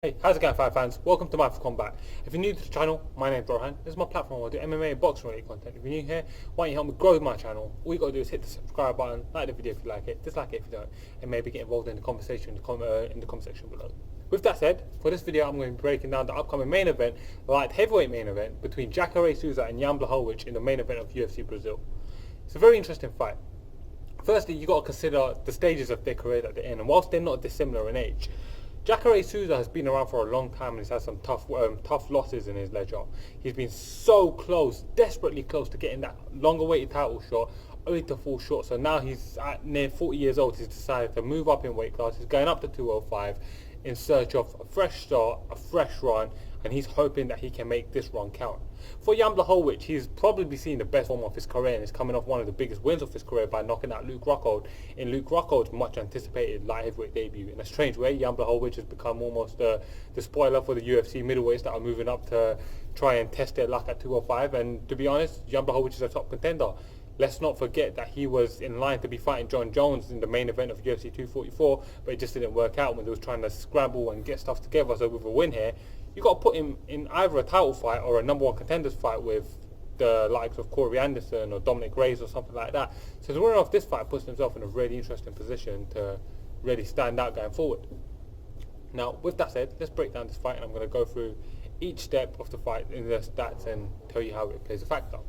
Hey, how's it going, fight fans? Welcome to mindforcombat. If you're new to the channel, my name's Rohan. This is my platform where I do MMA and boxing related content. If you're new here, why don't you help me grow my channel? All you gotta do is hit the subscribe button, like the video if you like it, dislike it if you don't, and maybe get involved in the conversation in the comment section below. With that said, for this video I'm going to be breaking down the upcoming main event, the light heavyweight main event between Jacare Souza and Jan Blachowicz in the main event of UFC Brazil. It's a very interesting fight. Firstly, you got to consider the stages of their career that they're in, and whilst they're not dissimilar in age, Jacare Souza has been around for a long time and he's had some tough losses in his ledger. He's been so close, desperately close to getting that long-awaited title shot, only to fall short. So now he's at near 40 years old. He's decided to move up in weight class. He's going up to 205 in search of a fresh start, a fresh run, and he's hoping that he can make this run count. For Jan Blachowicz, he's probably seen the best form of his career and is coming off one of the biggest wins of his career by knocking out Luke Rockhold in Luke Rockhold's much anticipated light heavyweight debut. In a strange way, Jan Blachowicz has become almost the spoiler for the UFC middleweights that are moving up to try and test their luck at 205, and to be honest, Jan Blachowicz is a top contender. Let's not forget that he was in line to be fighting John Jones in the main event of UFC 244, but it just didn't work out when they was trying to scramble and get stuff together. So with a win here, you got to put him in either a title fight or a number one contenders fight with the likes of Corey Anderson or Dominic Reyes or something like that. So the winner of this fight puts himself in a really interesting position to really stand out going forward. Now, with that said, let's break down this fight, and I'm going to go through each step of the fight in the stats and tell you how it plays a factor.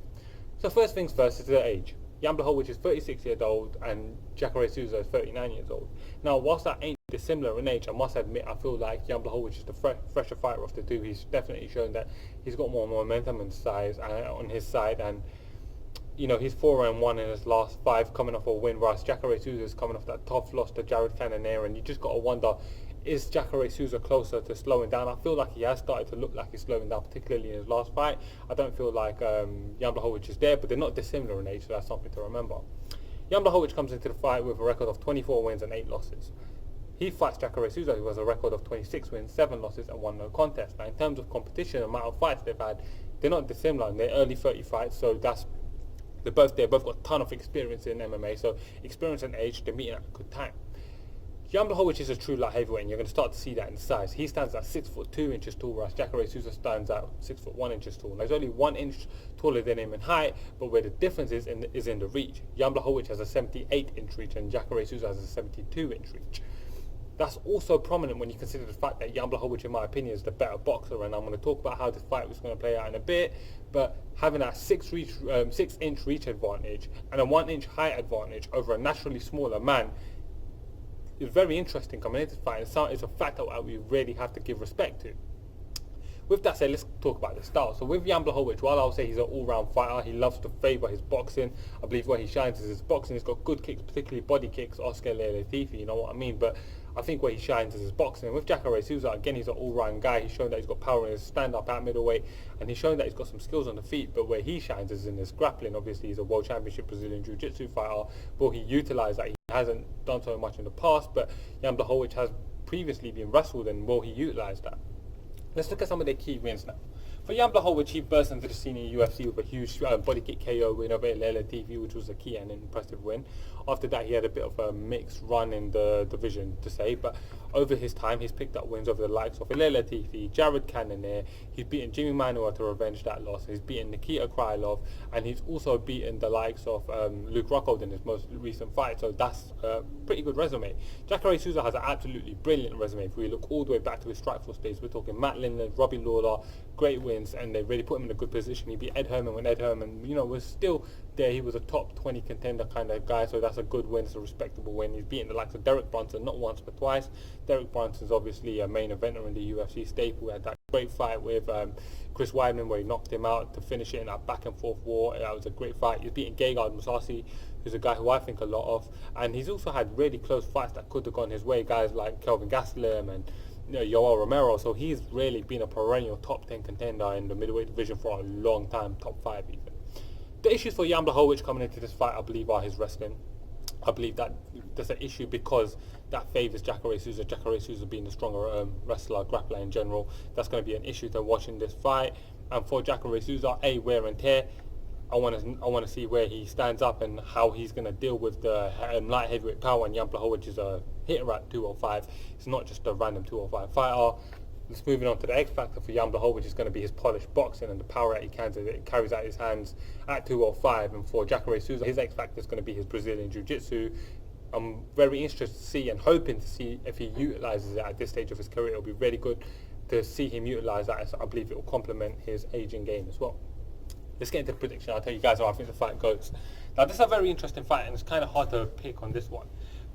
So first things first is the age. Jan Blachowicz is 36 years old and Jacare Souza is 39 years old. Now, whilst that ain't dissimilar in age, I must admit I feel like Jan Blachowicz is the fresher fighter of the two. He's definitely shown that he's got more momentum and size on his side, and you know, he's 4-1 in his last 5 coming off a win, whereas Jacare Souza is coming off that tough loss to Jared Cannonier, and you just got to wonder, is Jacare Souza closer to slowing down? I feel like he has started to look like he's slowing down, particularly in his last fight. I don't feel like Jan Blachowicz is there, but they're not dissimilar in age, so that's something to remember. Jan Blachowicz comes into the fight with a record of 24 wins and 8 losses. He fights Jacare Souza, who has a record of 26 wins, 7 losses and 1 no contest. Now, in terms of competition, the amount of fights they've had, they're not dissimilar in their early 30 fights, so they've both got a ton of experience in MMA, so experience and age, they're meeting at a good time. Jan Blachowicz is a true light heavyweight, and you're going to start to see that in size. He stands at 6'2" tall, whereas Jacare Souza stands at 6'1" tall. Now, he's only 1 inch taller than him in height, but where the difference is in the reach. Jan Blachowicz has a 78-inch reach, and Jacare Souza has a 72-inch reach. That's also prominent when you consider the fact that Jan Blachowicz, in my opinion, is the better boxer, and I'm going to talk about how this fight was going to play out in a bit. But having that 6-inch reach advantage and a 1-inch height advantage over a naturally smaller man is very interesting coming into the fight. It's a fact that we really have to give respect to. With that said, let's talk about the style. So with Jan Blachowicz, while I'll say he's an all-round fighter, he loves to favour his boxing. I believe where he shines is his boxing. He's got good kicks, particularly body kicks, Oscar Latifi, you know what I mean? But I think where he shines is his boxing. And with Jacare Souza, again, he's an all-round guy. He's shown that he's got power in his stand-up at middleweight, and he's shown that he's got some skills on the feet. But where he shines is in his grappling. Obviously, he's a world championship Brazilian jiu-jitsu fighter. Will he utilise that? He hasn't done so much in the past, but Jan Blachowicz has previously been wrestled, and will he utilise that? Let's look at some of their key wins now. For Jan Blachowicz, he burst into the scene in UFC with a huge body kick KO win over Latifi, which was a key and an impressive win. After that, he had a bit of a mixed run in the division, to say, but over his time, he's picked up wins over the likes of Latifi, Jared Cannonier. He's beaten Jimmy Manuwa to revenge that loss. He's beaten Nikita Krylov, and he's also beaten the likes of Luke Rockhold in his most recent fight. So that's a pretty good resume. Jacare Souza has an absolutely brilliant resume. If we look all the way back to his Strikeforce days, we're talking Matt Lindland, Robbie Lawler, great wins, and they really put him in a good position. He beat Ed Herman when Ed Herman, you know, was still there. He was a top 20 contender kind of guy, so that's a good win. It's a respectable win. He's beaten the likes of Derek Brunson, not once but twice. Derek Brunson's obviously a main eventer in the UFC staple. He had that great fight with Chris Weidman where he knocked him out to finish it in that back and forth war. That was a great fight. He's beaten Gegard Mousasi, who's a guy who I think a lot of, and he's also had really close fights that could have gone his way. Guys like Kelvin Gastelum and Yoel Romero. So he's really been a perennial top 10 contender in the middleweight division for a long time, top 5 even. The issues for Jan Blachowicz coming into this fight, I believe, are his wrestling. I believe that there's an issue because that favours Jacare Souza. Jacare Souza being the stronger wrestler, grappler in general. That's going to be an issue to watching this fight. And for Jacare Souza, wear and tear. I want to see where he stands up and how he's going to deal with the light heavyweight power. And Jan Blachowicz is a hitter at 205. He's not just a random 205 fighter. Let's moving on to the X factor for Jan Blachowicz, which is going to be his polished boxing and the power that he carries out his hands at 205. And for Jacare Souza, his X factor is going to be his Brazilian Jiu-Jitsu. I'm very interested to see and hoping to see if he utilises it at this stage of his career. It'll be really good to see him utilise that, as I believe it will complement his aging game as well. Let's get into the prediction. I'll tell you guys how I think the fight goes. Now, this is a very interesting fight, and it's kind of hard to pick on this one.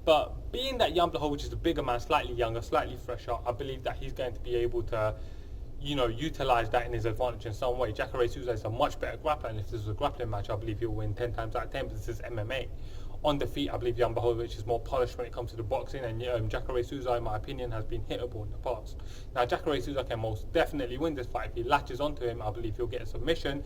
But being that Jan Blachowicz is a bigger man, slightly younger, slightly fresher, I believe that he's going to be able to, utilise that in his advantage in some way. Jacare Souza is a much better grappler, and if this was a grappling match, I believe he'll win 10 times out of 10, but this is MMA. On the feet, I believe Jan Blachowicz is more polished when it comes to the boxing, and Jacare Souza, in my opinion, has been hittable in the past. Now, Jacare Souza can most definitely win this fight. If he latches onto him, I believe he'll get a submission.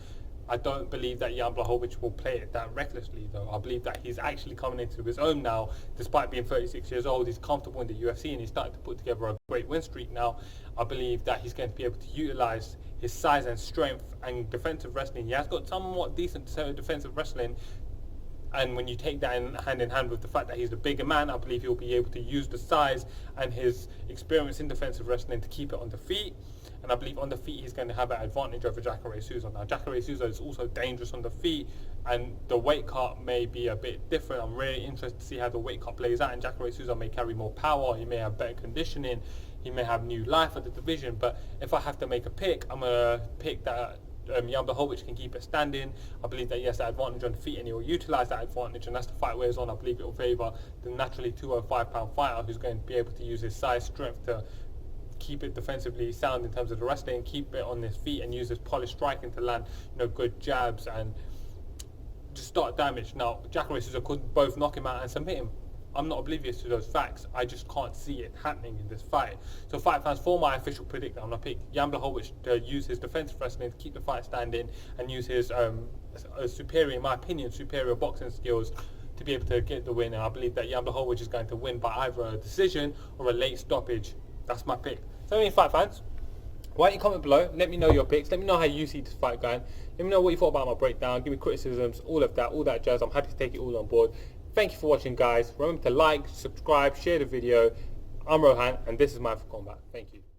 I don't believe that Jan Blachowicz will play it that recklessly, though. I believe that he's actually coming into his own now. Despite being 36 years old, he's comfortable in the UFC, and he's starting to put together a great win streak now. I believe that he's going to be able to utilise his size and strength and defensive wrestling. He has got somewhat decent defensive wrestling, and when you take that in hand with the fact that he's the bigger man, I believe he'll be able to use the size and his experience in defensive wrestling to keep it on the feet. And I believe on the feet he's going to have an advantage over Jacare Souza. Now, Jacare Souza is also dangerous on the feet, and the weight cut may be a bit different. I'm really interested to see how the weight cut plays out, and Jacare Souza may carry more power, he may have better conditioning, he may have new life at the division. But if I have to make a pick, I'm going to pick that Jan Blachowicz can keep it standing. I believe that he has that advantage on the feet, and he will utilise that advantage, and that's the fight wears on. I believe it will favour the naturally 205-pound fighter, who's going to be able to use his size, strength to keep it defensively sound in terms of the wrestling, keep it on his feet, and use his polished striking to land good jabs and just start damage. Now, Jacare Souza could both knock him out and submit him. I'm not oblivious to those facts. I just can't see it happening in this fight. So, fight fans, for my official prediction, I'm going to pick Jan Blachowicz to use his defensive wrestling to keep the fight standing, and use his superior, in my opinion, superior boxing skills to be able to get the win. And I believe that Jan Blachowicz is going to win by either a decision or a late stoppage. That's my pick. So, any fight fans, why don't you comment below? Let me know your picks. Let me know how you see this fight going. Let me know what you thought about my breakdown. Give me criticisms, all that jazz. I'm happy to take it all on board. Thank you for watching, guys. Remember to like, subscribe, share the video. I'm Rohan, and this is Mindful Combat. Thank you.